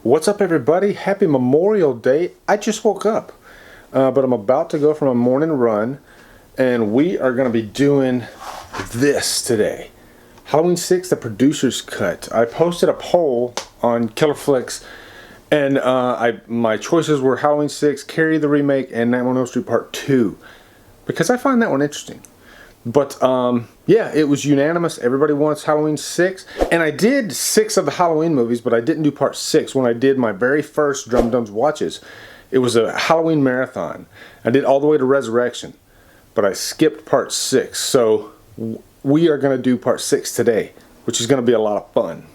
What's up, everybody? Happy Memorial Day. I just woke up, but I'm about to go for my morning run, and we are going to be doing this today. Halloween 6, the producer's cut. I posted a poll on Killer Flicks, and my choices were Halloween 6, Carrie the Remake, and Nightmare on Elm Street Part 2, because I find that one interesting. But yeah, it was unanimous. Everybody wants Halloween 6. And I did 6 of the Halloween movies, but I didn't do part 6 when I did my very first Drumdums watches. It was a Halloween marathon. I did all the way to Resurrection, but I skipped part 6. So we are going to do part 6 today, which is going to be a lot of fun.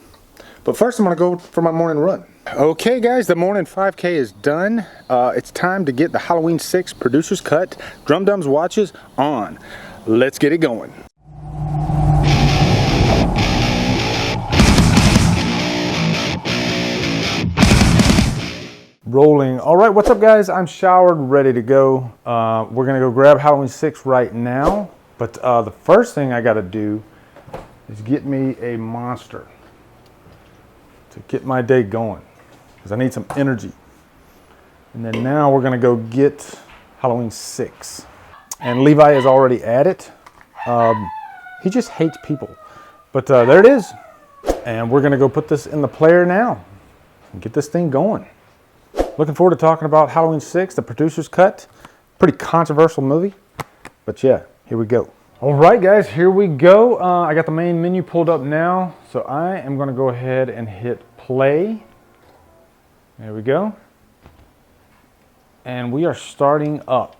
But first, I'm going to go for my morning run. Okay, guys, the morning 5K is done. It's time to get the Halloween 6 producer's cut Drumdums watches on. Let's get it going. Rolling. All right, what's up, guys? I'm showered, ready to go. We're gonna go grab Halloween 6 right now. But the first thing I gotta do is get me a monster to get my day going, because I need some energy. And then now we're gonna go get Halloween 6. And Levi is already at it. He just hates people. But there it is. And we're gonna go put this in the player now and get this thing going. Looking forward to talking about Halloween 6, the producer's cut. Pretty controversial movie. But yeah, here we go. All right, guys, here we go. I got the main menu pulled up now. So I am gonna go ahead and hit play. There we go. And we are starting up.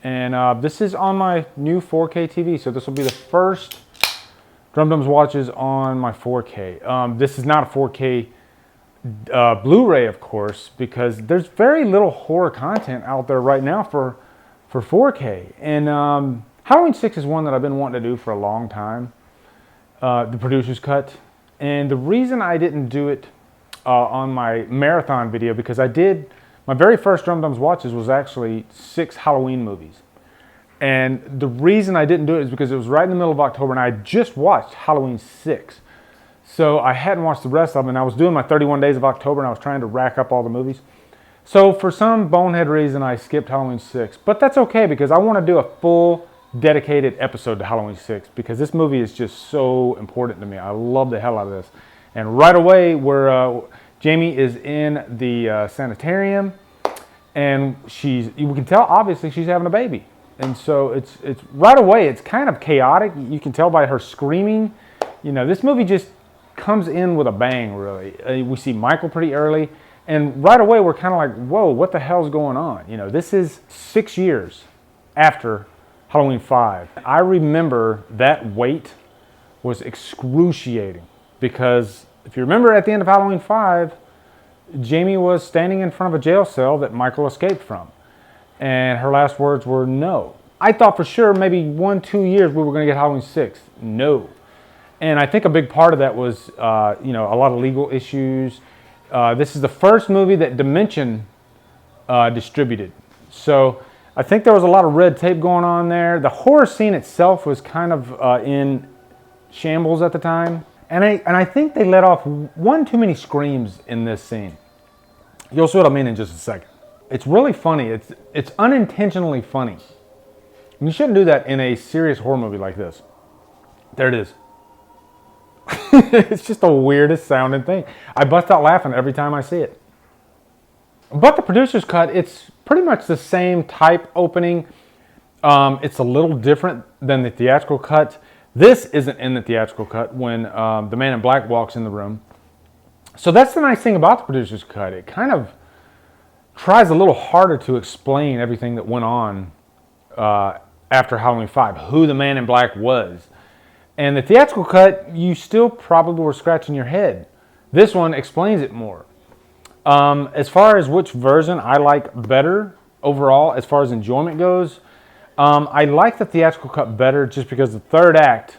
And this is on my new 4K TV, so this will be the first Drumdums watches on my 4K. This is not a 4K Blu-ray, of course, because there's very little horror content out there right now for 4K. And Halloween 6 is one that I've been wanting to do for a long time, the producer's cut. And the reason I didn't do it on my marathon video, because my very first Drumdums watches was actually 6 Halloween movies. And the reason I didn't do it is because it was right in the middle of October and I had just watched Halloween 6. So I hadn't watched the rest of them, and I was doing my 31 days of October and I was trying to rack up all the movies. So for some bonehead reason, I skipped Halloween 6. But that's okay, because I want to do a full dedicated episode to Halloween 6, because this movie is just so important to me. I love the hell out of this. And right away, Jamie is in the sanitarium, and we can tell obviously she's having a baby. And so it's right away, it's kind of chaotic. You can tell by her screaming. You know, this movie just comes in with a bang, really. We see Michael pretty early, and right away we're kind of like, whoa, what the hell's going on? You know, this is 6 years after Halloween 5. I remember that wait was excruciating, because if you remember, at the end of Halloween 5, Jamie was standing in front of a jail cell that Michael escaped from. And her last words were no. I thought for sure maybe 1-2 years we were going to get Halloween 6. No. And I think a big part of that was, a lot of legal issues. This is the first movie that Dimension distributed. So I think there was a lot of red tape going on there. The horror scene itself was kind of in shambles at the time. And I think they let off one too many screams in this scene. You'll see what I mean in just a second. It's really funny. It's unintentionally funny. You shouldn't do that in a serious horror movie like this. There it is. It's just the weirdest sounding thing. I bust out laughing every time I see it. But the producer's cut, it's pretty much the same type opening. It's a little different than the theatrical cut. This isn't in the theatrical cut when the man in black walks in the room. So that's the nice thing about the producer's cut. It kind of tries a little harder to explain everything that went on after Halloween 5, who the man in black was. And the theatrical cut, you still probably were scratching your head. This one explains it more. As far as which version I like better overall, as far as enjoyment goes, I like the theatrical cut better just because the third act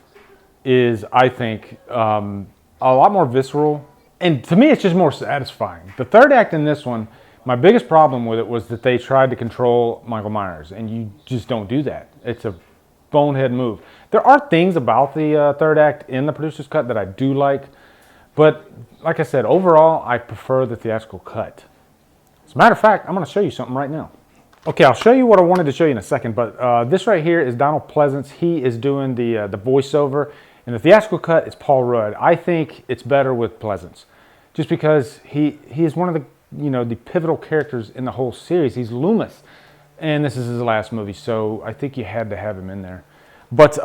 is, I think, a lot more visceral. And to me, it's just more satisfying. The third act in this one, my biggest problem with it was that they tried to control Michael Myers, and you just don't do that. It's a bonehead move. There are things about the third act in the producer's cut that I do like, But like I said, overall, I prefer the theatrical cut. As a matter of fact, I'm going to show you something right now. Okay, I'll show you what I wanted to show you in a second, but this right here is Donald Pleasance. He is doing the voiceover. In the theatrical cut, it's Paul Rudd. I think it's better with Pleasance, just because he is one of the the pivotal characters in the whole series. He's Loomis, and this is his last movie, so I think you had to have him in there. But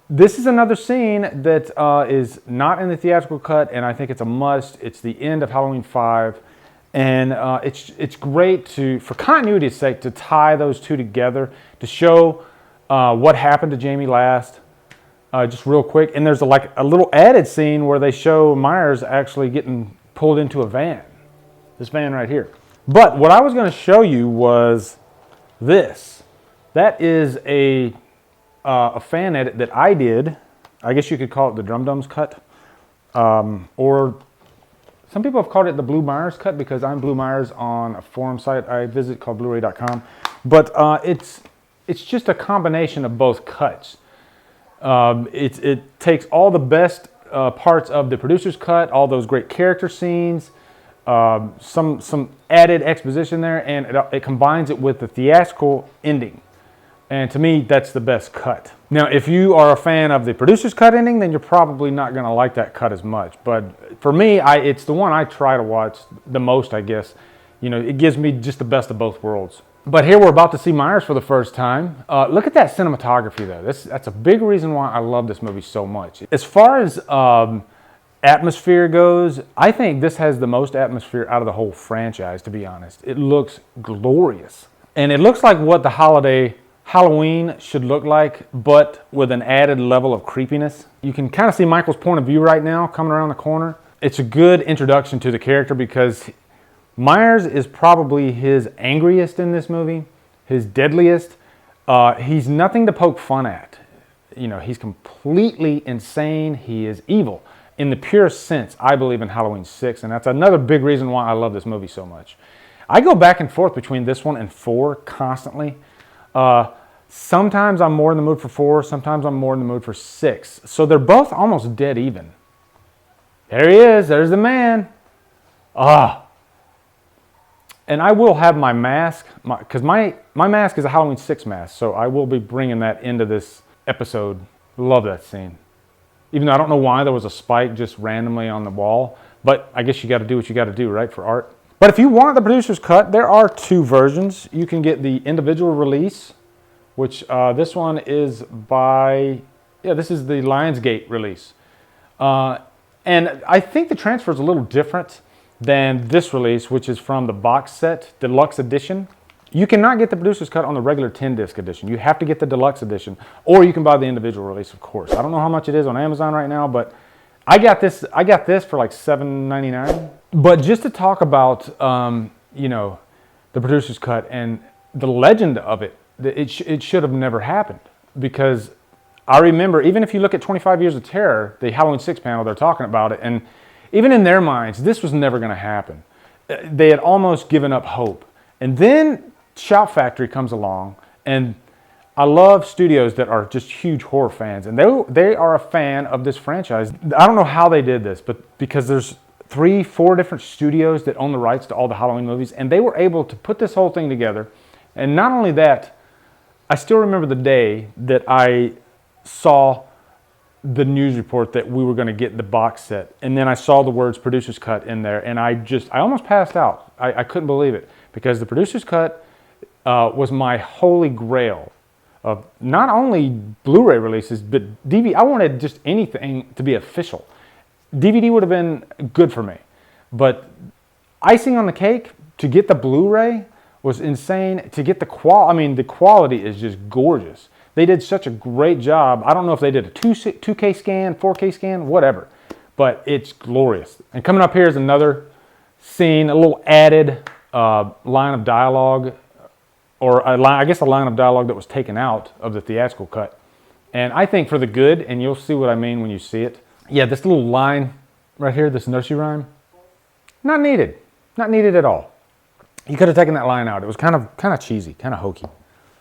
this is another scene that is not in the theatrical cut, and I think it's a must. It's the end of Halloween 5, and it's great for continuity's sake to tie those two together to show what happened to Jamie last. Just real quick, and there's like a little added scene where they show Myers actually getting pulled into a van. This van right here. But what I was going to show you was this. That is a fan edit that I did. I guess you could call it the Drumdums cut. Or some people have called it the Blue Myers cut because I'm Blue Myers on a forum site I visit called Blu-ray.com. But it's just a combination of both cuts. It takes all the best parts of the producer's cut, all those great character scenes, some added exposition there, and it combines it with the theatrical ending. And to me, that's the best cut. Now, if you are a fan of the producer's cut ending, then you're probably not going to like that cut as much. But for me, it's the one I try to watch the most, I guess. It gives me just the best of both worlds. But here we're about to see Myers for the first time. Look at that cinematography, though. That's a big reason why I love this movie so much. As far as atmosphere goes, I think this has the most atmosphere out of the whole franchise, to be honest. It looks glorious. And it looks like what the Halloween should look like, but with an added level of creepiness. You can kind of see Michael's point of view right now coming around the corner. It's a good introduction to the character because Myers is probably his angriest in this movie, his deadliest. He's nothing to poke fun at. He's completely insane. He is evil. In the purest sense, I believe in Halloween 6, and that's another big reason why I love this movie so much. I go back and forth between this one and 4 constantly. Sometimes I'm more in the mood for 4, sometimes I'm more in the mood for 6. So they're both almost dead even. There he is, there's the man. And I will have my mask, because my mask is a Halloween 6 mask, so I will be bringing that into this episode. Love that scene. Even though I don't know why there was a spike just randomly on the wall, but I guess you got to do what you got to do, right, for art. But if you want the producer's cut, there are 2 versions. You can get the individual release, which this one is this is the Lionsgate release. And I think the transfer is a little different than this release, which is from the box set deluxe edition. You cannot get the producer's cut on the regular 10-disc edition. You have to get the deluxe edition, or you can buy the individual release, of course. I don't know how much it is on Amazon right now, but I got this for like $7.99. But just to talk about the producer's cut and the legend of it, it should have never happened, because I remember, even if you look at 25 Years of Terror, the Halloween 6 panel, they're talking about it, and even in their minds, this was never going to happen. They had almost given up hope. And then Shout Factory comes along, and I love studios that are just huge horror fans, and they are a fan of this franchise. I don't know how they did this, but because there's 3-4 different studios that own the rights to all the Halloween movies, and they were able to put this whole thing together. And not only that, I still remember the day that I saw the news report that we were going to get the box set, and then I saw the words producer's cut in there, and I almost passed out. I couldn't believe it, because the producer's cut was my holy grail of not only Blu-ray releases, but DVD. I wanted just anything to be official. DVD would have been good for me, but icing on the cake, to get the Blu-ray was insane. To get the the quality is just gorgeous. They did such a great job. I don't know if they did a 2K scan, 4K scan, whatever, but it's glorious. And coming up here is another scene, a little added line of dialogue, or I guess a line of dialogue that was taken out of the theatrical cut. And I think for the good, and you'll see what I mean when you see it. Yeah, this little line right here, this nursery rhyme, not needed. Not needed at all. You could have taken that line out. It was kind of cheesy, kind of hokey.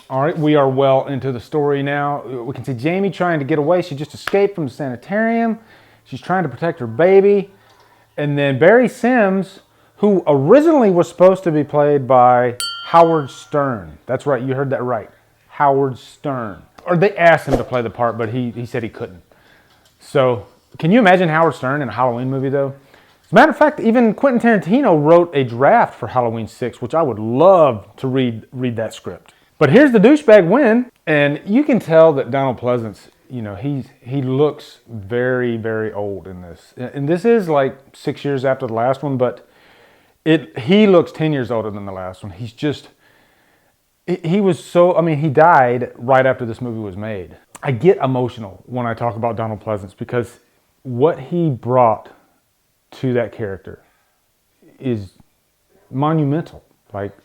All right, we are well into the story now. We can see Jamie trying to get away. She just escaped from the sanitarium. She's trying to protect her baby. And then Barry Sims, who originally was supposed to be played by Howard Stern. That's right, you heard that right. Howard Stern. Or they asked him to play the part, but he said he couldn't. So, can you imagine Howard Stern in a Halloween movie, though? As a matter of fact, even Quentin Tarantino wrote a draft for Halloween 6, which I would love to read that script. But here's the douchebag win, and you can tell that Donald Pleasance, you know, he looks very, very old in this. And this is like 6 years after the last one, but he looks 10 years older than the last one. He's just, he was so, I mean, he died right after this movie was made. I get emotional when I talk about Donald Pleasance because what he brought to that character is monumental. Like,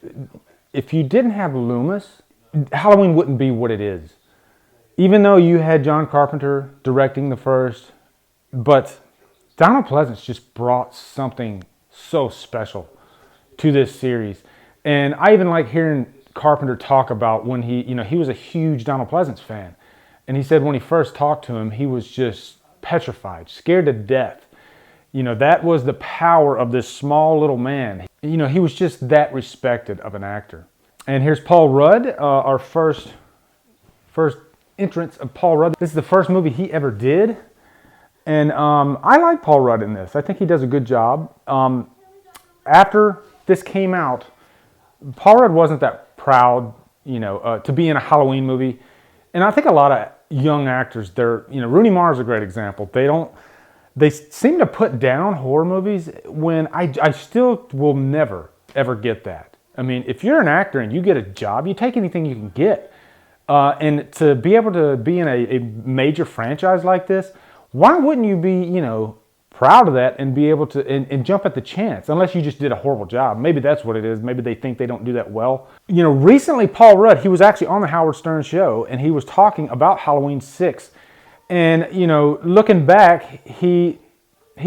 if you didn't have Loomis, Halloween wouldn't be what it is. Even though you had John Carpenter directing the first, but Donald Pleasance just brought something so special to this series. And I even like hearing Carpenter talk about when he was a huge Donald Pleasance fan. And he said when he first talked to him, he was just petrified, scared to death. You know, that was the power of this small little man. You know, he was just that respected of an actor. And here's Paul Rudd, our first entrance of Paul Rudd. This is the first movie he ever did. And I like Paul Rudd in this. I think he does a good job. After this came out, Paul Rudd wasn't that proud, to be in a Halloween movie. And I think a lot of young actors, Rooney Mara is a great example. They seem to put down horror movies when I still will never, ever get that. I mean, if you're an actor and you get a job, you take anything you can get. And to be able to be in a major franchise like this, why wouldn't you be, proud of that and be able to and jump at the chance? Unless you just did a horrible job. Maybe that's what it is. Maybe they think they don't do that well. Recently Paul Rudd, he was actually on the Howard Stern show and he was talking about Halloween 6. And, looking back, he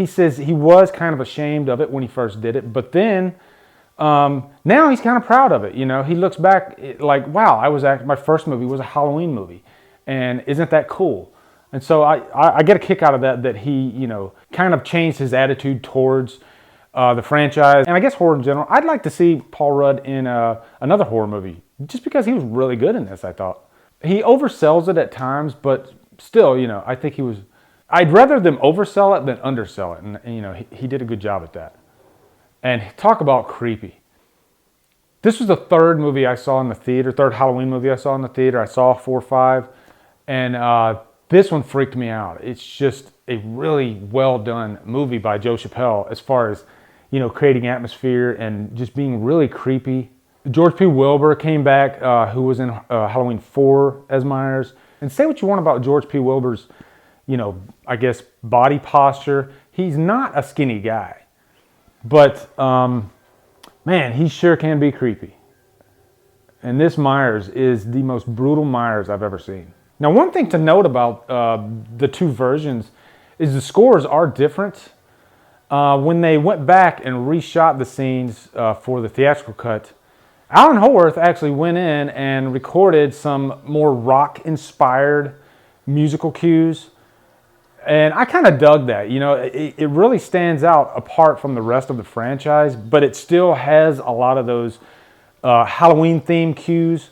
says he was kind of ashamed of it when he first did it. But then, now he's kind of proud of it. He looks back like, wow, my first movie was a Halloween movie. And isn't that cool? And so I get a kick out of that he, kind of changed his attitude towards the franchise. And I guess horror in general. I'd like to see Paul Rudd in another horror movie. Just because he was really good in this, I thought. He oversells it at times, but still, I think I'd rather them oversell it than undersell it. And, he did a good job at that. And talk about creepy. This was the third movie I saw in the theater, third Halloween movie I saw in the theater. I saw 4 or 5. And this one freaked me out. It's just a really well done movie by Joe Chappelle as far as, creating atmosphere and just being really creepy. George P. Wilbur came back, who was in Halloween 4 as Myers. And say what you want about George P. Wilbur's, I guess, body posture. He's not a skinny guy. But, man, he sure can be creepy. And this Myers is the most brutal Myers I've ever seen. Now, one thing to note about the two versions is the scores are different. When they went back and reshot the scenes for the theatrical cut, Alan Howarth actually went in and recorded some more rock-inspired musical cues. And I kind of dug that. It really stands out apart from the rest of the franchise, but it still has a lot of those Halloween-themed cues.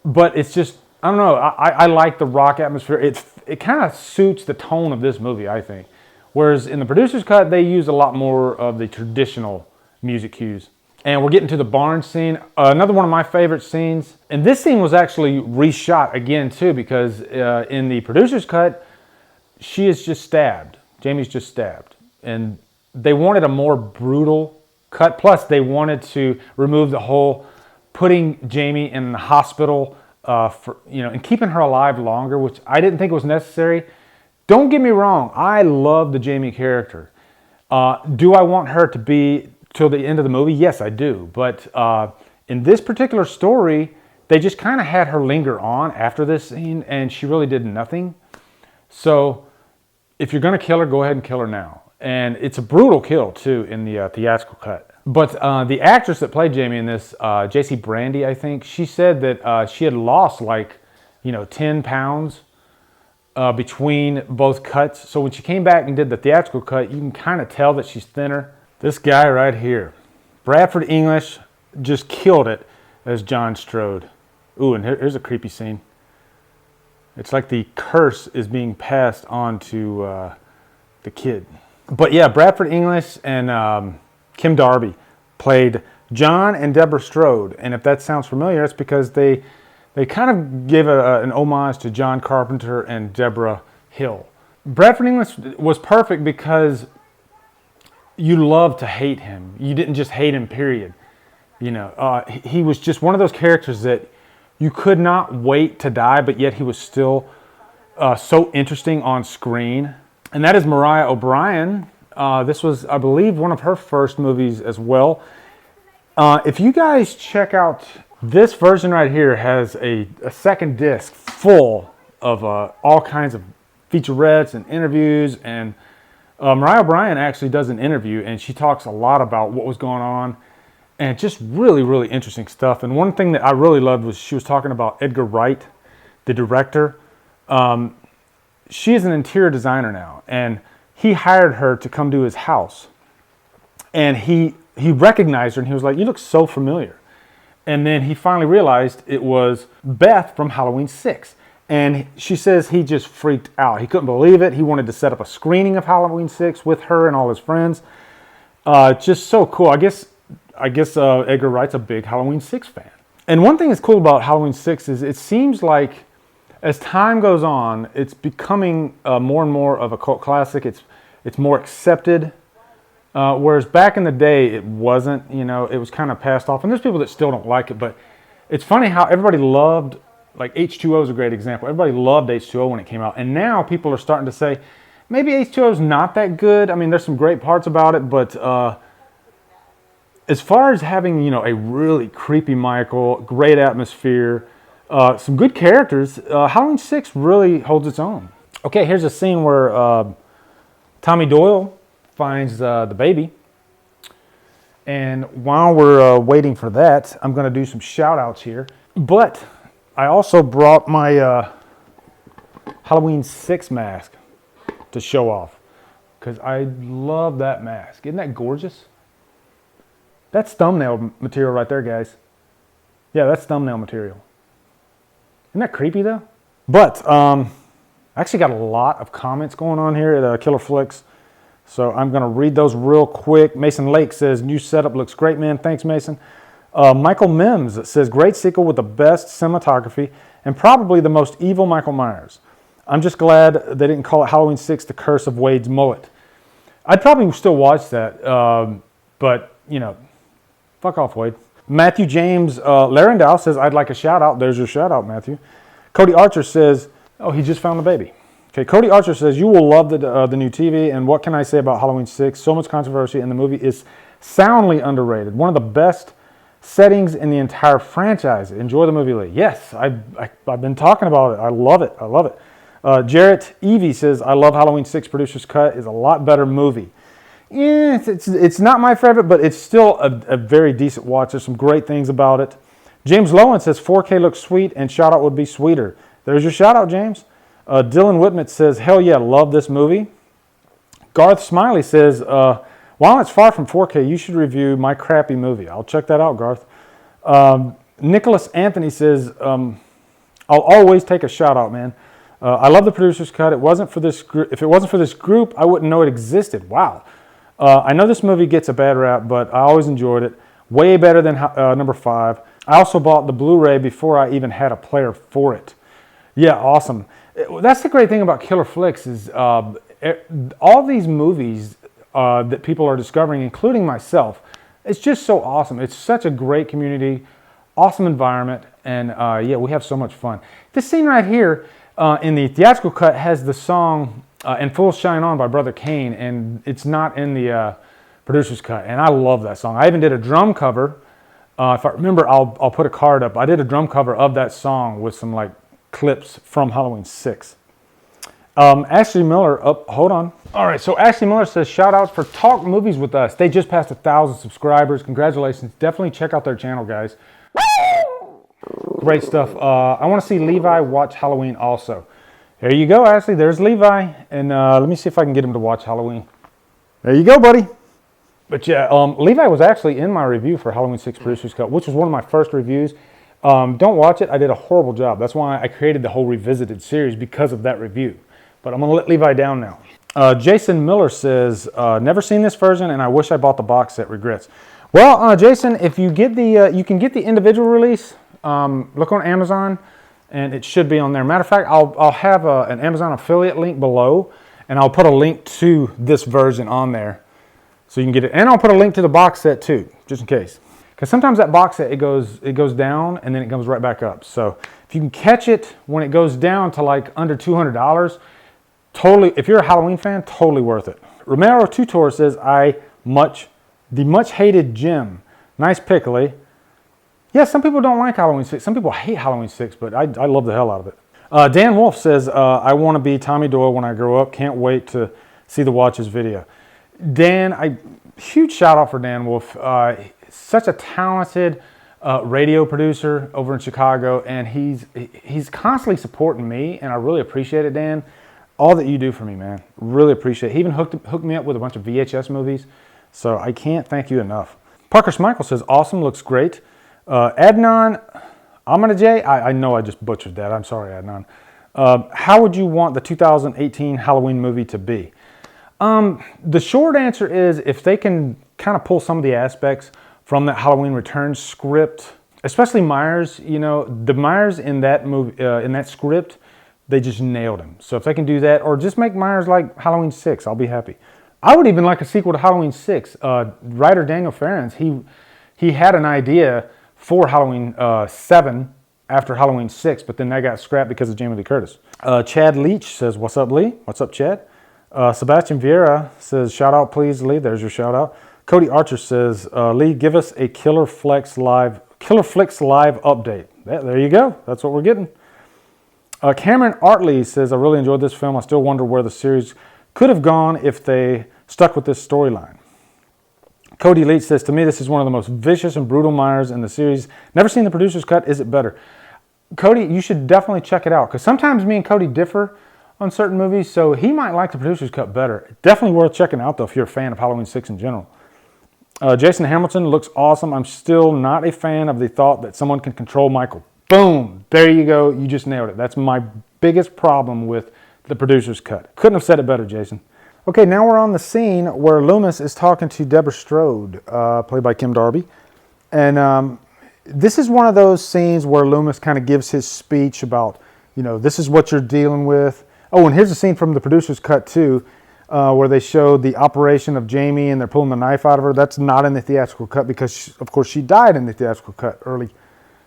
But it's just, I don't know, I like the rock atmosphere. It kind of suits the tone of this movie, I think. Whereas in the producer's cut, they use a lot more of the traditional music cues. And we're getting to the barn scene. Another one of my favorite scenes. And this scene was actually reshot again, too, because in the producer's cut, she is just stabbed. Jamie's just stabbed. And they wanted a more brutal cut. Plus, they wanted to remove the whole putting Jamie in the hospital and keeping her alive longer, which I didn't think was necessary. Don't get me wrong. I love the Jamie character. Do I want her to be till the end of the movie? Yes, I do. But in this particular story, they just kind of had her linger on after this scene, and she really did nothing. So if you're going to kill her, go ahead and kill her now. And it's a brutal kill, too, in the theatrical cut. But the actress that played Jamie in this, J.C. Brandy, I think, she said that she had lost 10 pounds between both cuts. So when she came back and did the theatrical cut, you can kind of tell that she's thinner. This guy right here, Bradford English, just killed it as John Strode. Ooh, and here's a creepy scene. It's like the curse is being passed on to the kid. But yeah, Bradford English and Kim Darby played John and Deborah Strode. And if that sounds familiar, it's because they kind of gave an homage to John Carpenter and Deborah Hill. Bradford English was perfect because you loved to hate him. You didn't just hate him, period. You know, he was just one of those characters that you could not wait to die, but yet he was still so interesting on screen. And that is Mariah O'Brien. This was, I believe, one of her first movies as well. If you guys check out this version right here, has a second disc full of all kinds of featurettes and interviews. And Mariah O'Brien actually does an interview, and she talks a lot about what was going on. And just really, really interesting stuff. And one thing that I really loved was she was talking about Edgar Wright, the director. She is an interior designer now, and he hired her to come to his house. And he recognized her, and he was like, "You look so familiar." And then he finally realized it was Beth from Halloween 6. And she says he just freaked out. He couldn't believe it. He wanted to set up a screening of Halloween 6 with her and all his friends. Just so cool. I guess Edgar Wright's a big Halloween 6 fan. And one thing that's cool about Halloween 6 is it seems like as time goes on, it's becoming more and more of a cult classic. It's more accepted. Whereas back in the day, it wasn't, you know, it was kind of passed off. And there's people that still don't like it, but it's funny how everybody loved, like H2O is a great example. Everybody loved H2O when it came out. And now people are starting to say, maybe H2O is not that good. I mean, there's some great parts about it, but as far as having, you know, a really creepy Michael, great atmosphere, some good characters, Halloween 6 really holds its own. Okay, here's a scene where Tommy Doyle finds the baby. And while we're waiting for that, I'm going to do some shout outs here. But I also brought my Halloween 6 mask to show off, because I love that mask. Isn't that gorgeous? That's thumbnail material right there, guys. Yeah, that's thumbnail material. Isn't that creepy, though? But I actually got a lot of comments going on here at Killer Flicks, so I'm going to read those real quick. Mason Lake says, new setup looks great, man. Thanks, Mason. Michael Mims says, great sequel with the best cinematography and probably the most evil Michael Myers. I'm just glad they didn't call it Halloween 6, The Curse of Wade's Mullet. I'd probably still watch that, but, you know, fuck off, Wade. Matthew James Larendow says, I'd like a shout out. There's your shout out, Matthew. Cody Archer says, oh, he just found the baby. Okay, Cody Archer says, you will love the new TV, and what can I say about Halloween 6? So much controversy, and the movie is soundly underrated. One of the best settings in the entire franchise. Enjoy the movie, Lee. Yes, I've been talking about it. I love it. I love it. Jarrett Evie says, I love Halloween 6 Producer's Cut. Is a lot better movie. Yeah, it's not my favorite, but it's still a very decent watch. There's some great things about it. James Lowen says 4K looks sweet and shout out would be sweeter. There's your shout out, James. Dylan Whitman says, hell yeah, love this movie. Garth Smiley says, while it's far from 4K, you should review my crappy movie. I'll check that out, Garth. Nicholas Anthony says, I'll always take a shout out, man. I love the producer's cut. If it wasn't for this group, I wouldn't know it existed. Wow. I know this movie gets a bad rap, but I always enjoyed it. Way better than number 5. I also bought the Blu-ray before I even had a player for it. Yeah, awesome. That's the great thing about Killer Flicks is all these movies that people are discovering, including myself, it's just so awesome. It's such a great community, awesome environment, and yeah, we have so much fun. This scene right here in the theatrical cut has the song And Full Shine On by Brother Kane, and it's not in the producer's cut, and I love that song. I even did a drum cover. If I remember, I'll put a card up. I did a drum cover of that song with some like clips from Halloween 6. Ashley Miller, hold on. All right, so Ashley Miller says, shout out for Talk Movies with Us. They just passed 1,000 subscribers. Congratulations. Definitely check out their channel, guys. Great stuff. I want to see Levi watch Halloween also. There you go, Ashley. There's Levi. And let me see if I can get him to watch Halloween. There you go, buddy. But yeah, Levi was actually in my review for Halloween 6 Producer's Cut, which was one of my first reviews. Don't watch it. I did a horrible job. That's why I created the whole Revisited series, because of that review. But I'm going to let Levi down now. Jason Miller says, never seen this version, and I wish I bought the box set. Regrets. Well, Jason, if you get the, you can get the individual release. Look on Amazon, and it should be on there. Matter of fact, I'll have an Amazon affiliate link below, and I'll put a link to this version on there, so you can get it. And I'll put a link to the box set too, just in case. Because sometimes that box set, it goes down, and then it comes right back up. So if you can catch it when it goes down to like under $200, totally, if you're a Halloween fan, totally worth it. Romero Tutor says, the much hated Jim. Nice pick, Lee. Yeah, some people don't like Halloween 6. Some people hate Halloween 6, but I love the hell out of it. Dan Wolf says, I want to be Tommy Doyle when I grow up. Can't wait to see the Watches video. Dan, huge shout out for Dan Wolf. Such a talented radio producer over in Chicago, and he's constantly supporting me, and I really appreciate it, Dan. All that you do for me, man. Really appreciate it. He even hooked me up with a bunch of VHS movies, so I can't thank you enough. Parker Schmeichel says, awesome, looks great. Adnan Ahmadajay, I know I just butchered that. I'm sorry, Adnan. How would you want the 2018 Halloween movie to be? The short answer is, if they can kind of pull some of the aspects from that Halloween Returns script, especially Myers, you know, the Myers in that movie, in that script, they just nailed him. So if they can do that, or just make Myers like Halloween 6, I'll be happy. I would even like a sequel to Halloween 6. Writer Daniel Farrens, he had an idea for Halloween 7 after Halloween 6, but then that got scrapped because of Jamie Lee Curtis. Chad Leach says, what's up, Lee? What's up, Chad? Sebastian Vieira says, shout out, please, Lee. There's your shout out. Cody Archer says, Lee, give us a Killer Flicks Live update. There you go. That's what we're getting. Cameron Artley says, I really enjoyed this film. I still wonder where the series could have gone if they stuck with this storyline. Cody Leach says, to me, this is one of the most vicious and brutal Myers in the series. Never seen the producer's cut. Is it better? Cody, you should definitely check it out, because sometimes me and Cody differ on certain movies, so he might like the producer's cut better. Definitely worth checking out, though, if you're a fan of Halloween 6 in general. Jason Hamilton looks awesome. I'm still not a fan of the thought that someone can control Michael. Boom! There you go. You just nailed it. That's my biggest problem with the producer's cut. Couldn't have said it better, Jason. Okay, now we're on the scene where Loomis is talking to Deborah Strode, played by Kim Darby. And this is one of those scenes where Loomis kind of gives his speech about, you know, this is what you're dealing with. Oh, and here's a scene from the producer's cut, too, where they showed the operation of Jamie and they're pulling the knife out of her. That's not in the theatrical cut because, of course, she died in the theatrical cut early.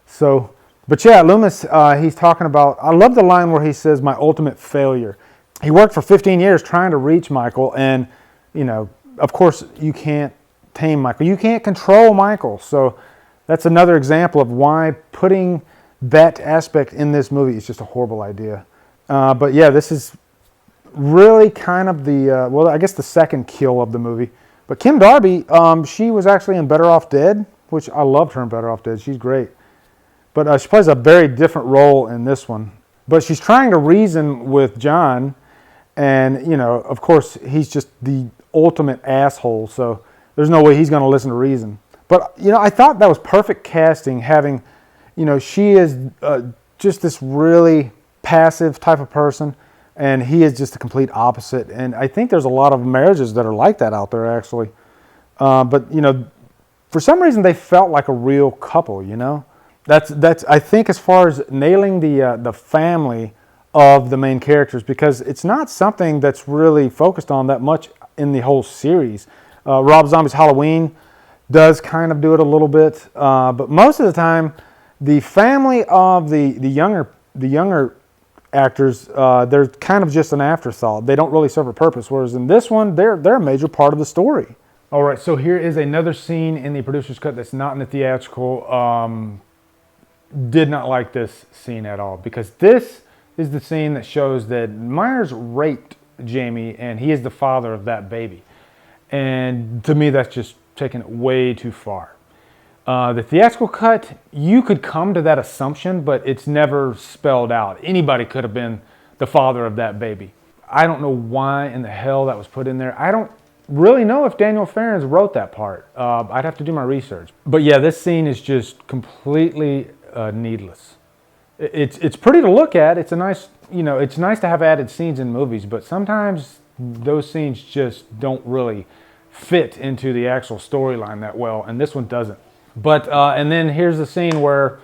So, but yeah, Loomis, he's talking about, I love the line where he says, my ultimate failure. He worked for 15 years trying to reach Michael, and, you know, of course, you can't tame Michael. You can't control Michael. So that's another example of why putting that aspect in this movie is just a horrible idea. But yeah, this is really kind of the, well, I guess the second kill of the movie. But Kim Darby, she was actually in Better Off Dead, which I loved her in Better Off Dead. She's great. But she plays a very different role in this one. But she's trying to reason with John, and, you know, of course, he's just the ultimate asshole, so there's no way he's going to listen to reason. But, you know, I thought that was perfect casting, having, you know, she is just this really passive type of person, and he is just the complete opposite. And I think there's a lot of marriages that are like that out there, actually. But, you know, for some reason they felt like a real couple, you know. That's I think, as far as nailing the family of the main characters, because it's not something that's really focused on that much in the whole series. Rob Zombie's Halloween does kind of do it a little bit, but most of the time, the family of the younger actors, they're kind of just an afterthought. They don't really serve a purpose. Whereas in this one, they're a major part of the story. All right, so here is another scene in the producer's cut that's not in the theatrical. Did not like this scene at all, because this is the scene that shows that Myers raped Jamie and he is the father of that baby. And to me, that's just taking it way too far. The theatrical cut, you could come to that assumption, but it's never spelled out. Anybody could have been the father of that baby. I don't know why in the hell that was put in there. I don't really know if Daniel Farrens wrote that part. I'd have to do my research. But yeah, this scene is just completely needless. It's pretty to look at. It's a nice, it's nice to have added scenes in movies, but sometimes those scenes just don't really fit into the actual storyline that well, and this one doesn't. But and then here's the scene where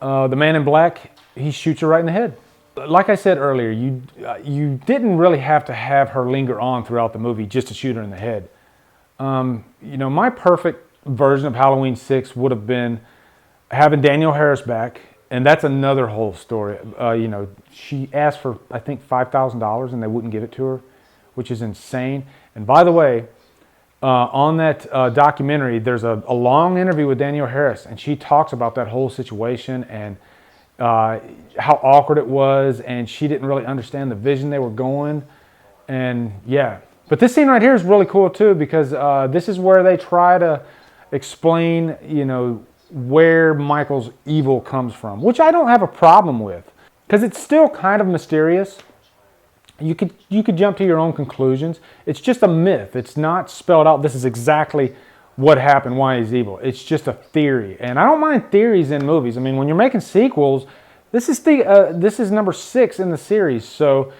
the man in black, he shoots her right in the head. Like I said earlier, you didn't really have to have her linger on throughout the movie just to shoot her in the head. My perfect version of Halloween 6 would have been having Danielle Harris back, and that's another whole story. She asked for, I think, $5,000 and they wouldn't give it to her, which is insane. And by the way, on that documentary, there's a long interview with Danielle Harris, and she talks about that whole situation and how awkward it was, and she didn't really understand the vision they were going. And yeah, but this scene right here is really cool too, because this is where they try to explain, where Michael's evil comes from, which I don't have a problem with, because it's still kind of mysterious. You could jump to your own conclusions. It's just a myth. It's not spelled out. This is exactly what happened, why he's evil. It's just a theory, and I don't mind theories in movies. I mean, when you're making sequels, this is number 6 in the series, so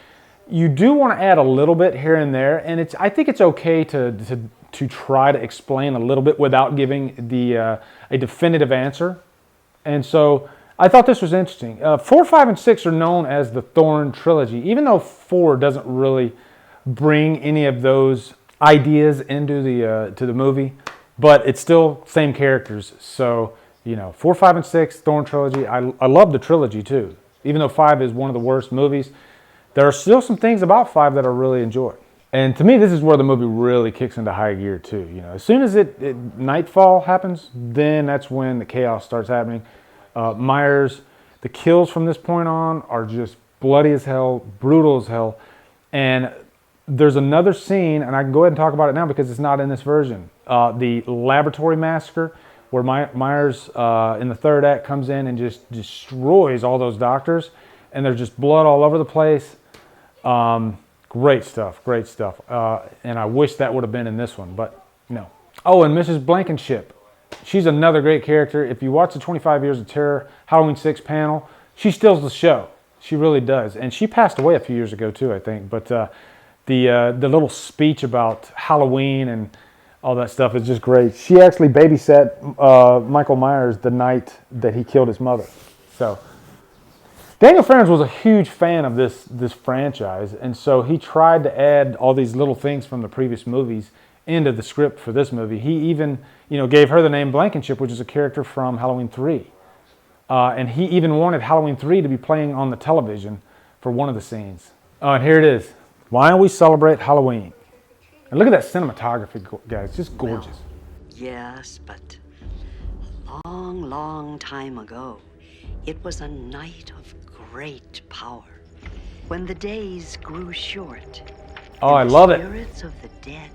you do want to add a little bit here and there, and I think it's okay to try to explain a little bit without giving a definitive answer. And so I thought this was interesting. 4, 5, and 6 are known as the Thorn trilogy, even though 4 doesn't really bring any of those ideas into the movie. But it's still same characters. So, 4, 5, and 6, Thorn trilogy. I love the trilogy too. Even though 5 is one of the worst movies, there are still some things about 5 that I really enjoy. And to me, this is where the movie really kicks into high gear too. As soon as nightfall happens, then that's when the chaos starts happening. Myers, the kills from this point on are just bloody as hell, brutal as hell. And there's another scene, and I can go ahead and talk about it now because it's not in this version. The laboratory massacre, where Myers in the third act comes in and just destroys all those doctors, and there's just blood all over the place. Great stuff, great stuff. And I wish that would have been in this one, but no. Oh, and Mrs. Blankenship. She's another great character. If you watch the 25 Years of Terror Halloween 6 panel, she steals the show. She really does. And she passed away a few years ago too, I think. But the little speech about Halloween and all that stuff is just great. She actually babysat Michael Myers the night that he killed his mother. So Daniel Farrens was a huge fan of this franchise, and so he tried to add all these little things from the previous movies into the script for this movie. He even, gave her the name Blankenship, which is a character from Halloween 3. And he even wanted Halloween 3 to be playing on the television for one of the scenes. And here it is. Why don't we celebrate Halloween? And look at that cinematography, guys. Just gorgeous. Well, yes, but a long, long time ago, it was a night of great power, when the days grew short. Oh, I love it. The spirits of the dead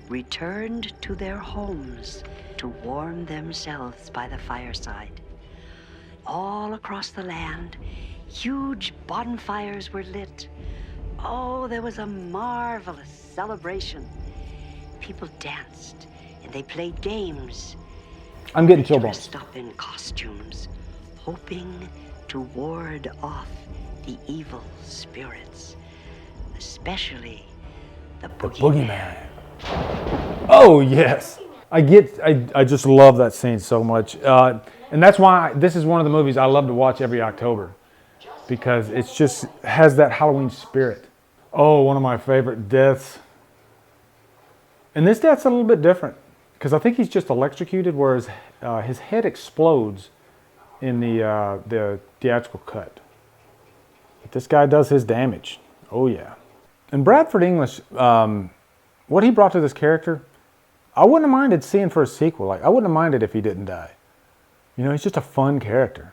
returned to their homes to warm themselves by the fireside. All across the land, huge bonfires were lit. Oh, there was a marvelous celebration. People danced and they played games. I'm getting chill They bumps. dressed up in costumes, hoping to ward off the evil spirits, especially the boogeyman. Oh yes, I just love that scene so much, and that's why this is one of the movies I love to watch every October, because it's just has that Halloween spirit. Oh, one of my favorite deaths, and this death's a little bit different because I think he's just electrocuted, whereas his head explodes in the theatrical cut. But this guy does his damage. Oh yeah. And Bradford English, what he brought to this character, I wouldn't have minded seeing for a sequel. I wouldn't have minded if he didn't die. He's just a fun character.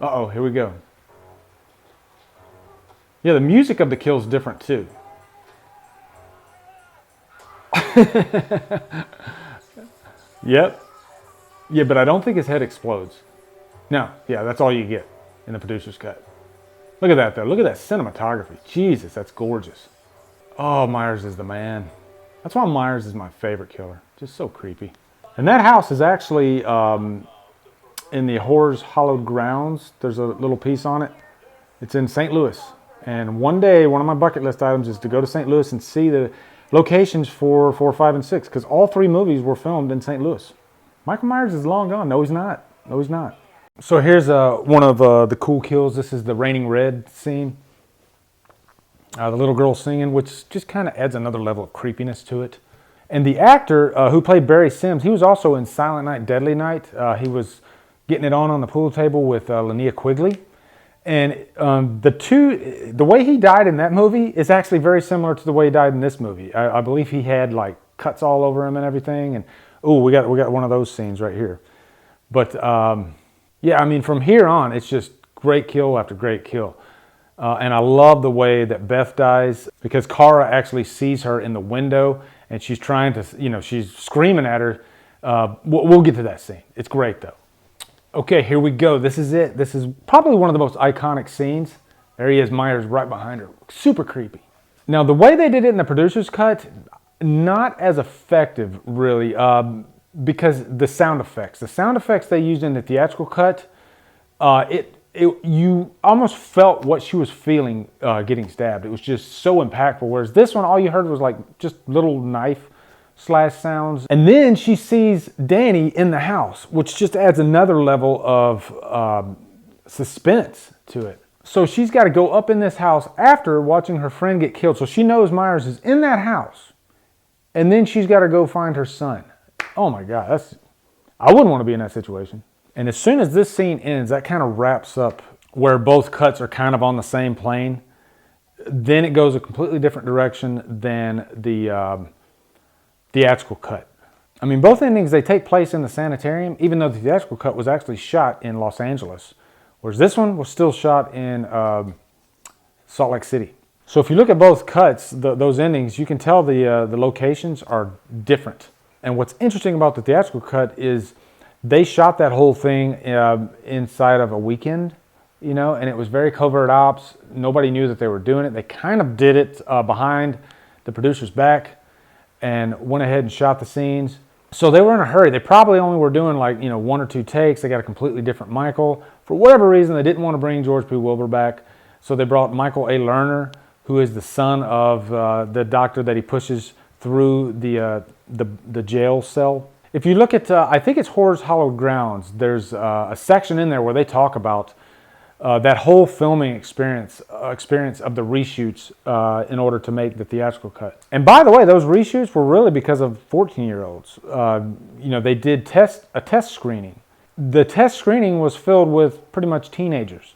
Uh-oh, here we go. Yeah, the music of the kill's different too. Yep. Yeah, but I don't think his head explodes. No, yeah, that's all you get in the producer's cut. Look at that though. Look at that cinematography. Jesus, that's gorgeous. Oh, Myers is the man. That's why Myers is my favorite killer. Just so creepy. And that house is actually in the Horror's Hallowed Grounds. There's a little piece on it. It's in St. Louis. And one day, one of my bucket list items is to go to St. Louis and see the locations for 4, 5, and 6. Because all 3 movies were filmed in St. Louis. Michael Myers is long gone. No, he's not. No, he's not. So here's one of the cool kills. This is the Raining Red scene. The little girl singing, which just kind of adds another level of creepiness to it. And the actor who played Barry Sims, he was also in Silent Night, Deadly Night. He was getting it on the pool table with Linnea Quigley. And the way he died in that movie is actually very similar to the way he died in this movie. I believe he had like cuts all over him and everything. And oh, we got one of those scenes right here. But yeah, I mean, from here on, it's just great kill after great kill. And I love the way that Beth dies because Kara actually sees her in the window and she's trying to, she's screaming at her. We'll get to that scene. It's great though. Okay, here we go. This is it. This is probably one of the most iconic scenes. There he is, Myers right behind her. Super creepy. Now, the way they did it in the producer's cut, not as effective really, because the sound effects they used in the theatrical cut, you almost felt what she was feeling getting stabbed. It was just so impactful. Whereas this one, all you heard was like just little knife slash sounds. And then she sees Danny in the house, which just adds another level of suspense to it. So she's got to go up in this house after watching her friend get killed. So she knows Myers is in that house. And then she's got to go find her son. Oh my God, I wouldn't want to be in that situation. And as soon as this scene ends, that kind of wraps up where both cuts are kind of on the same plane. Then it goes a completely different direction than the theatrical cut. I mean, both endings, they take place in the sanitarium, even though the theatrical cut was actually shot in Los Angeles, whereas this one was still shot in Salt Lake City. So if you look at both cuts, those endings, you can tell the locations are different. And what's interesting about the theatrical cut is they shot that whole thing inside of a weekend, and it was very covert ops. Nobody knew that they were doing it. They kind of did it behind the producer's back and went ahead and shot the scenes. So they were in a hurry. They probably only were doing like, 1 or 2 takes. They got a completely different Michael. For whatever reason, they didn't want to bring George P. Wilbur back. So they brought Michael A. Lerner, who is the son of the doctor that he pushes through the jail cell. If you look at, I think it's Horror's Hallowed Grounds, there's a section in there where they talk about that whole filming experience of the reshoots in order to make the theatrical cut. And by the way, those reshoots were really because of 14-year-olds. They did a test screening. The test screening was filled with pretty much teenagers,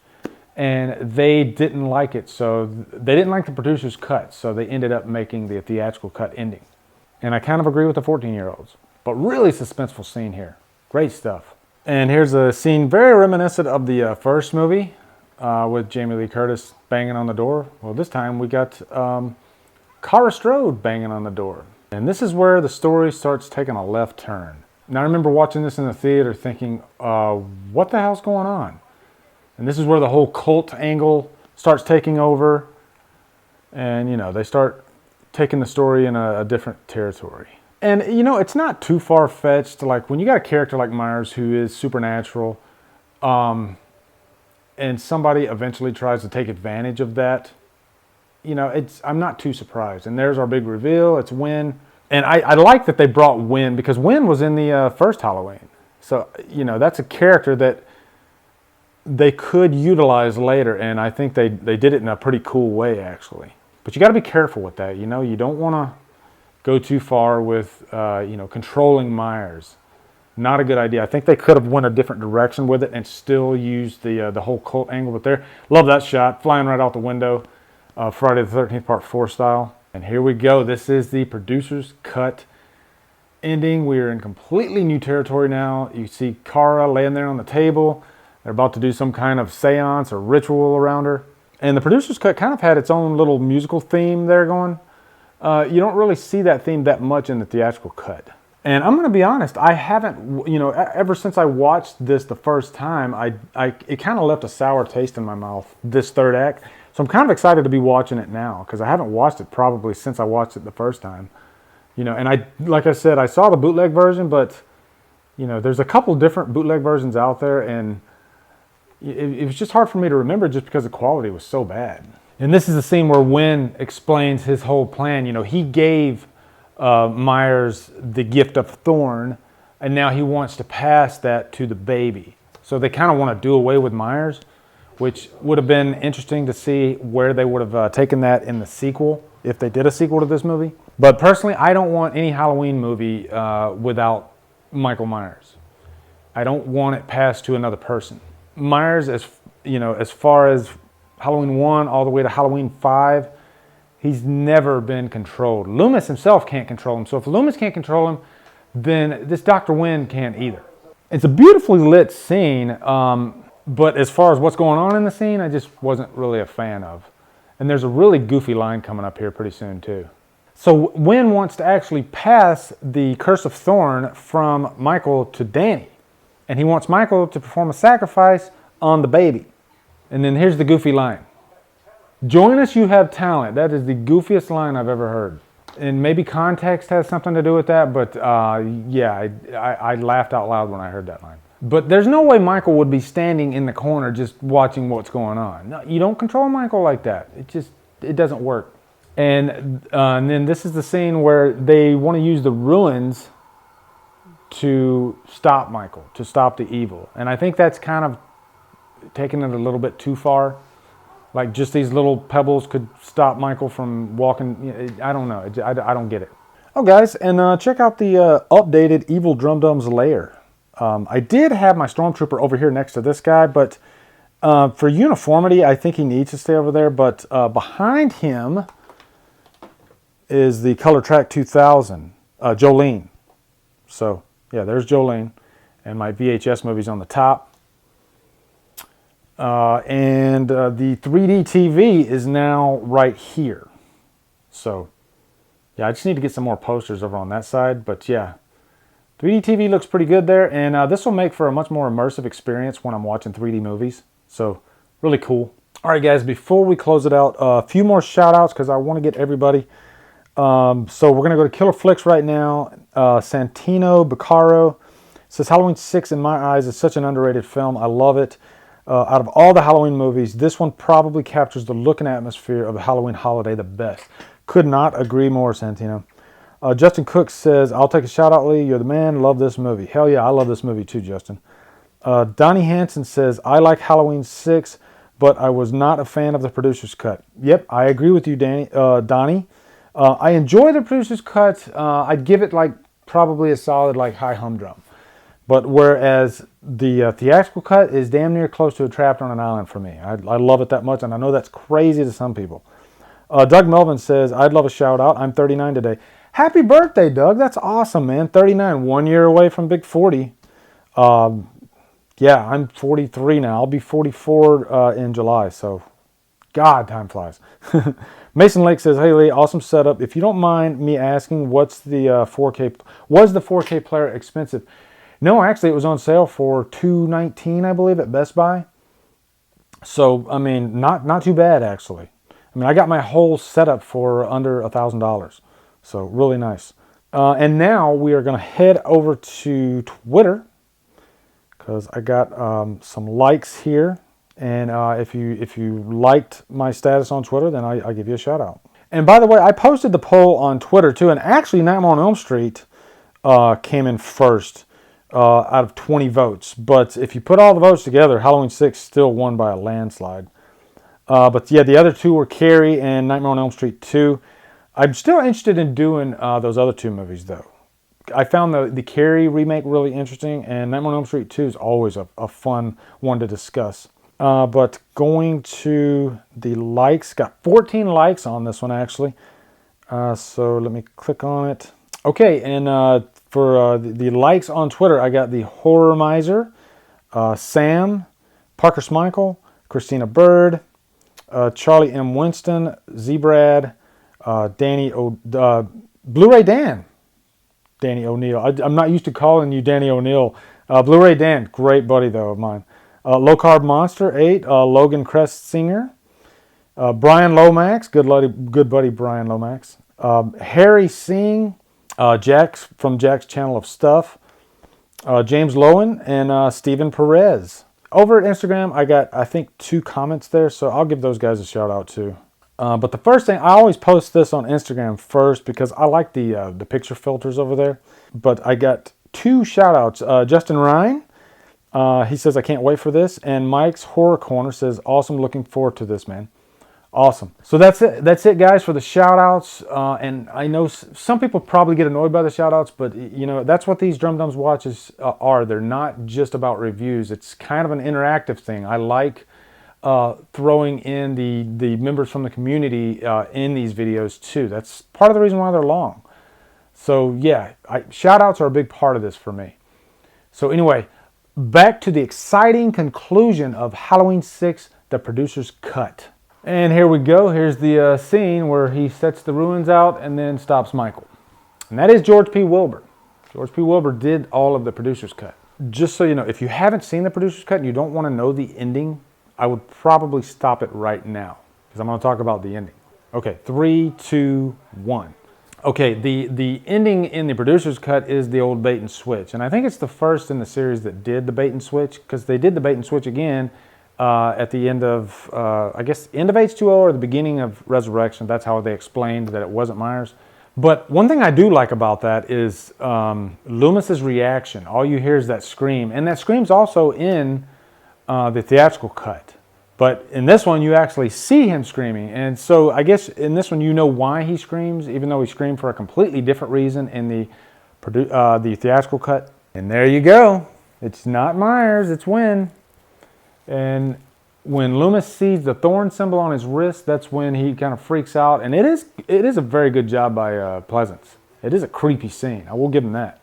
and they didn't like it. So they didn't like the producer's cut, so they ended up making the theatrical cut ending. And I kind of agree with the 14-year-olds. But really suspenseful scene here. Great stuff. And here's a scene very reminiscent of the first movie with Jamie Lee Curtis banging on the door. Well, this time we got Kara Strode banging on the door. And this is where the story starts taking a left turn. Now I remember watching this in the theater thinking, what the hell's going on? And this is where the whole cult angle starts taking over. And, they start taking the story in a different territory. And, it's not too far-fetched. Like, when you got a character like Myers who is supernatural, and somebody eventually tries to take advantage of that, I'm not too surprised. And there's our big reveal. It's Wynn. And I like that they brought Wynn, because Wynn was in the first Halloween. So, that's a character that they could utilize later, and I think they did it in a pretty cool way, actually. But you got to be careful with that. You don't want to go too far with, controlling Myers. Not a good idea. I think they could have went a different direction with it and still used the whole cult angle. But there, love that shot, flying right out the window, Friday the 13th Part 4 style. And here we go. This is the producer's cut ending. We are in completely new territory now. You see Kara laying there on the table. They're about to do some kind of seance or ritual around her. And the producer's cut kind of had its own little musical theme there going. You don't really see that theme that much in the theatrical cut. And I'm going to be honest, I haven't, ever since I watched this the first time, it kind of left a sour taste in my mouth, this third act. So I'm kind of excited to be watching it now, because I haven't watched it probably since I watched it the first time. And like I said, I saw the bootleg version, but, there's a couple different bootleg versions out there, and it was just hard for me to remember just because the quality was so bad. And this is the scene where Wynn explains his whole plan. He gave Myers the gift of Thorn, and now he wants to pass that to the baby. So they kind of want to do away with Myers, which would have been interesting to see where they would have taken that in the sequel, if they did a sequel to this movie. But personally, I don't want any Halloween movie without Michael Myers. I don't want it passed to another person. Myers, as far as Halloween 1 all the way to Halloween 5, he's never been controlled. Loomis himself can't control him. So if Loomis can't control him, then this Dr. Wynn can't either. It's a beautifully lit scene, but as far as what's going on in the scene, I just wasn't really a fan of. And there's a really goofy line coming up here pretty soon too. So Wynn wants to actually pass the Curse of Thorn from Michael to Danny. And he wants Michael to perform a sacrifice on the baby. And then here's the goofy line. "Join us, you have talent." That is the goofiest line I've ever heard. And maybe context has something to do with that, but yeah, I laughed out loud when I heard that line. But there's no way Michael would be standing in the corner just watching what's going on. No, you don't control Michael like that. It doesn't work. And then this is the scene where they want to use the ruins to stop Michael, to stop the evil. And I think that's kind of taking it a little bit too far. Like just these little pebbles could stop Michael from walking. I don't know. I don't get it. Oh, guys, and check out the updated Evil Drumdums lair. I did have my Stormtrooper over here next to this guy, but for uniformity, I think he needs to stay over there. But behind him is the Color Track 2000, Jolene. So, yeah, there's Jolene. And my VHS movie's on the top. And the 3D TV is now right here. So, yeah, I just need to get some more posters over on that side. But, yeah, 3D TV looks pretty good there. And this will make for a much more immersive experience when I'm watching 3D movies. So, really cool. All right, guys, before we close it out, a few more shout-outs because I want to get everybody. So we're going to go to Killer Flicks right now. Santino Baccaro says, Halloween 6, in my eyes, is such an underrated film. I love it. Out of all the Halloween movies, this one probably captures the look and atmosphere of the Halloween holiday the best. Could not agree more, Santino. Justin Cook says, I'll take a shout out, Lee. You're the man. Love this movie. Hell yeah, I love this movie too, Justin. Donnie Hansen says, I like Halloween 6, but I was not a fan of the producer's cut. Yep, I agree with you, Donnie. I enjoy the producer's cut. I'd give it like probably a solid like high humdrum. But whereas the theatrical cut is damn near close to a Trapped on an Island for me. I love it that much, and I know that's crazy to some people. Doug Melvin says, I'd love a shout out. I'm 39 today. Happy birthday, Doug. That's awesome, man. 39, 1 year away from Big 40. Yeah, I'm 43 now. I'll be 44 in July, so God, time flies. Mason Lake says, hey Lee, awesome setup. If you don't mind me asking, was the 4K player expensive? No, actually it was on sale for $219, I believe, at Best Buy. So, I mean, not too bad, actually. I mean, I got my whole setup for under $1,000. So, really nice. And now we are going to head over to Twitter, because I got some likes here. And if you liked my status on Twitter, then I give you a shout out. And by the way, I posted the poll on Twitter too, and actually Nightmare on Elm Street came in first out of 20 votes. But if you put all the votes together, Halloween 6 still won by a landslide. But yeah, the other two were Carrie and Nightmare on Elm Street 2. I'm still interested in doing those other two movies though. I found the Carrie remake really interesting, and Nightmare on Elm Street 2 is always a fun one to discuss. But going to the likes, got 14 likes on this one actually. So let me click on it. Okay, and for the likes on Twitter, I got the Horror Miser, Sam, Parker Smichael, Christina Bird, Charlie M. Winston, Zebrad, Danny Blu-ray Dan. Danny O'Neill. I'm not used to calling you Danny O'Neill. Blu-ray Dan, great buddy though of mine. Low Carb Monster 8, Logan Crest-Singer. Brian Lomax, good buddy Brian Lomax. Harry Singh, Jax from Jack's Channel of Stuff. James Lowen and Stephen Perez. Over at Instagram, I got, I think, 2 comments there, so I'll give those guys a shout out too. But the first thing, I always post this on Instagram first because I like the picture filters over there. But I got 2 shout outs. Justin Ryan, he says, I can't wait for this. And Mike's Horror Corner says, awesome, looking forward to this, man. Awesome. So that's it, guys, for the shout outs. And I know some people probably get annoyed by the shout outs, but you know, that's what these Drumdums watches are. They're not just about reviews. It's kind of an interactive thing. I like throwing in the members from the community in these videos too. That's part of the reason why they're long. So yeah, shout outs are a big part of this for me. So anyway, back to the exciting conclusion of Halloween 6, the producer's cut. And here we go. Here's the scene where he sets the ruins out and then stops Michael. And that is George P. Wilbur. George P. Wilbur did all of the producer's cut. Just so you know, if you haven't seen the producer's cut and you don't want to know the ending, I would probably stop it right now because I'm going to talk about the ending. Okay, 3, 2, 1. Okay, the ending in the producer's cut is the old bait and switch. And I think it's the first in the series that did the bait and switch, because they did the bait and switch again at the end of, I guess, end of H2O or the beginning of Resurrection. That's how they explained that it wasn't Myers. But one thing I do like about that is Loomis's reaction. All you hear is that scream. And that scream's also in the theatrical cut. But in this one, you actually see him screaming. And so I guess in this one, you know why he screams, even though he screamed for a completely different reason in the theatrical cut. And there you go. It's not Myers, it's Wynn. And when Loomis sees the thorn symbol on his wrist, that's when he kind of freaks out. And it is a very good job by Pleasance. It is a creepy scene. I will give him that.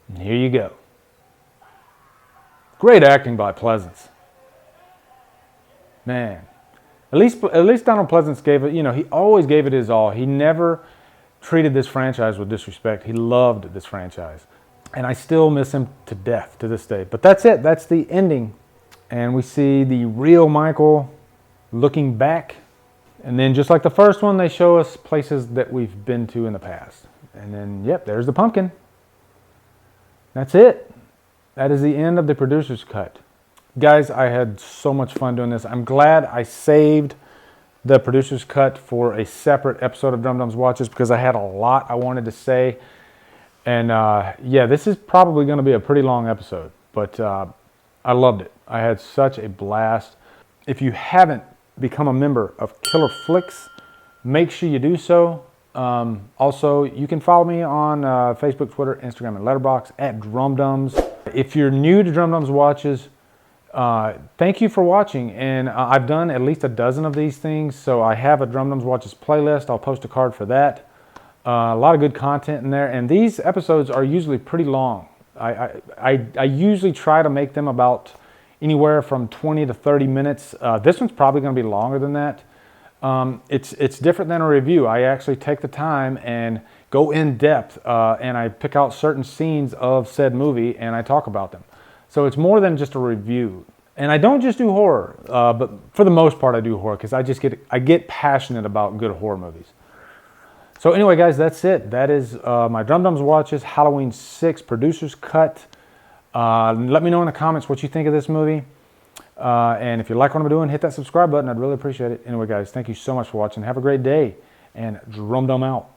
And here you go. Great acting by Pleasance. Man, at least Donald Pleasance gave it, you know, he always gave it his all. He never treated this franchise with disrespect. He loved this franchise. And I still miss him to death to this day. But that's it. That's the ending. And we see the real Michael looking back. And then just like the first one, they show us places that we've been to in the past. And then, yep, there's the pumpkin. That's it. That is the end of the producer's cut. Guys, I had so much fun doing this. I'm glad I saved the producer's cut for a separate episode of Drumdums Watches because I had a lot I wanted to say. And yeah, this is probably going to be a pretty long episode, but I loved it. I had such a blast. If you haven't become a member of Killer Flicks, make sure you do so. Also, you can follow me on Facebook, Twitter, Instagram, and Letterboxd at Drumdums. If you're new to Drumdums Watches, thank you for watching, and I've done at least a dozen of these things, so I have a Drumdums Watches playlist. I'll post a card for that. A lot of good content in there, and these episodes are usually pretty long. I usually try to make them about anywhere from 20 to 30 minutes. This one's probably going to be longer than that. It's different than a review. I actually take the time and go in depth, and I pick out certain scenes of said movie, and I talk about them. So it's more than just a review. And I don't just do horror, but for the most part I do horror because I get passionate about good horror movies. So anyway, guys, that's it. That is my Drumdums Watches Halloween 6 producer's cut. Let me know in the comments what you think of this movie. And if you like what I'm doing, hit that subscribe button. I'd really appreciate it. Anyway, guys, thank you so much for watching. Have a great day, and Drumdum out.